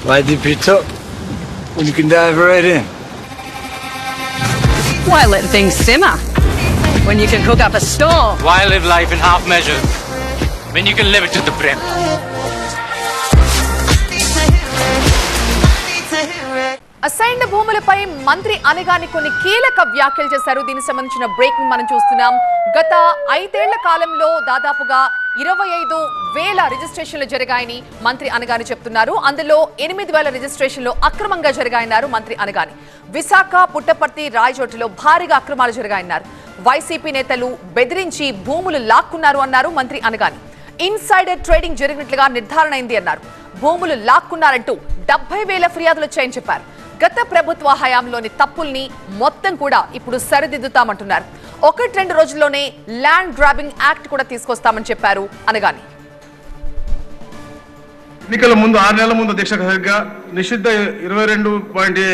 Why the pizza? When you can dive right in. Why let things simmer when you can cook up a storm? Why live life in half measures when you can live it to the brim? Assigned భూములపై మంత్రి అనగాని కొన్ని కీలక వ్యాఖ్యలు చేశారు. దీనికి సంబంధించిన breaking మనం చూస్తున్నాం. గత 5 ఏళ్ల కాలంలో దాదాపుగా 25,000 రిజిస్ట్రేషన్లు జరిగాయని మంత్రి అనగాని చెప్తున్నారు. అందులో 8,000 రిజిస్ట్రేషన్లు అక్రమంగా జరిగాయన్నారు మంత్రి అనగాని. విశాఖ, పుట్టపర్తి, రాయచోటిలో భారీగా అక్రమాలు జరిగాయన్నారు. వైసీపీ నేతలు బెదిరించి భూములు లాక్కున్నారు అన్నారు మంత్రి అనగాని. ఇన్సైడర్ ట్రేడింగ్ జరిగినట్లుగా నిర్ధారణ అయింది అన్నారు. భూములు లాక్కున్నారంటూ 70,000 ఫిర్యాదులు వచ్చాయని చెప్పారు. గత ప్రభుత్వ హయాంలోని తప్పుల్ని మొత్తం కూడా ఇప్పుడు సరిదిద్దుతామంటున్నారు. 1-2 రోజుల్లోనే ల్యాండ్ గ్రాబింగ్ యాక్ట్ కూడా తీసుకొస్తామని చెప్పారు అనగాని. ఎన్నికల ముందు 6 నెలల ముందు అధ్యక్ష సరిగ్గా నిషిద్ధ 22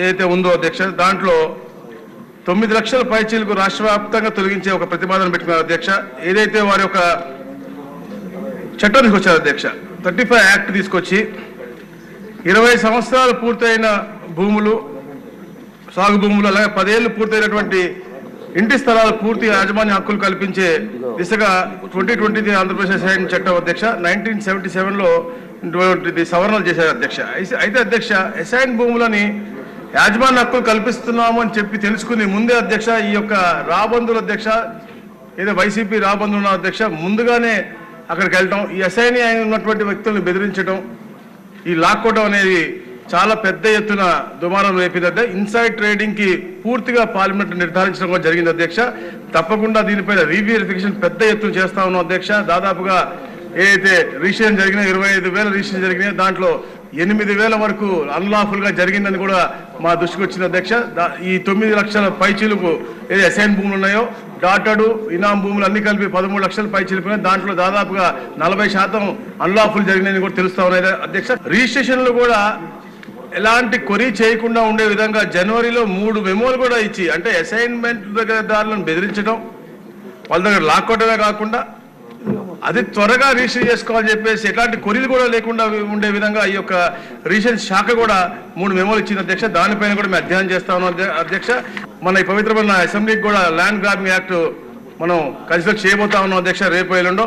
ఏదైతే ఉందో అధ్యక్ష, దాంట్లో 9 లక్షల పైచీలకు రాష్ట్ర వ్యాప్తంగా తొలగించే ఒక ప్రతిపాదన పెట్టుకున్నారు అధ్యక్ష. ఏదైతే వారి యొక్క చట్టం తీసుకొచ్చారు అధ్యక్ష, 35 యాక్ట్ తీసుకొచ్చి 20 సంవత్సరాలు పూర్తయిన భూములు, సాగు భూములు, అలాగే 10 ఏళ్లు పూర్తయినటువంటి ఇంటి స్థలాలు పూర్తి యాజమాన్య హక్కులు కల్పించే దిశగా 2020 ఆంధ్రప్రదేశ్ అసైన్ చట్టం అధ్యక్ష 1977లో సవరణలు చేశారు అధ్యక్ష. అయితే అధ్యక్ష, అసైన్ భూములని యాజమాన్య హక్కులు కల్పిస్తున్నాము అని చెప్పి తెలుసుకుని ముందే అధ్యక్ష ఈ యొక్క రాబందుల అధ్యక్ష, ఏదో వైసీపీ రాబందుల అధ్యక్ష ముందుగానే అక్కడికి వెళ్ళటం, ఈ అసైన్ అయినటువంటి వ్యక్తులను బెదిరించడం, ఈ లాక్కోవడం అనేది చాలా పెద్ద ఎత్తున దుమారం రేపింది. ఇన్సైడ్ ట్రేడింగ్ కి పూర్తిగా పార్లమెంట్ నిర్ధారించడం కూడా జరిగింది అధ్యక్ష. తప్పకుండా దీనిపైన రీవెరిఫికేషన్ పెద్ద ఎత్తున చేస్తా ఉన్నాం అధ్యక్ష. దాదాపుగా ఏదైతే రిజిస్ట్రేషన్ జరిగినా 25,000 రిజిస్ట్రేషన్ జరిగినాయి, దాంట్లో 8,000 వరకు అన్లాఫుల్ గా జరిగిందని కూడా మా దృష్టికి వచ్చింది అధ్యక్ష. ఈ 9 లక్షల పైచీలకు ఏది అసైన్ భూములు ఉన్నాయో, డాటడు ఇనాం భూములు అన్ని కలిపి 13 లక్షల పైచీలకు, దాంట్లో దాదాపుగా 40% అన్లాఫుల్ జరిగినాయని కూడా తెలుస్తా ఉన్నాయి అధ్యక్ష. రిజిస్ట్రేషన్లు కూడా ఎలాంటి కొరీ చేయకుండా ఉండే విధంగా జనవరిలో 3 మెమోలు కూడా ఇచ్చి, అంటే అసైన్మెంట్ దారులను బెదిరించడం, వాళ్ళ దగ్గర లాక్కోవడమే కాకుండా అది త్వరగా రిజిస్టర్ చేసుకోవాలని చెప్పేసి ఎట్లాంటి కొరీలు కూడా లేకుండా ఉండే విధంగా ఈ యొక్క రిజిస్ట్రేషన్ శాఖ కూడా 3 మెమోలు ఇచ్చింది అధ్యక్ష. దానిపైన కూడా మేము అధ్యయనం చేస్తా ఉన్నాం అధ్యక్ష. మన ఈ పవిత్రమైన అసెంబ్లీకి కూడా ల్యాండ్ గ్రాబింగ్ యాక్ట్ మనం కన్సిడర్ చేయబోతా ఉన్నాం అధ్యక్ష రేపు ఎల్లుండో.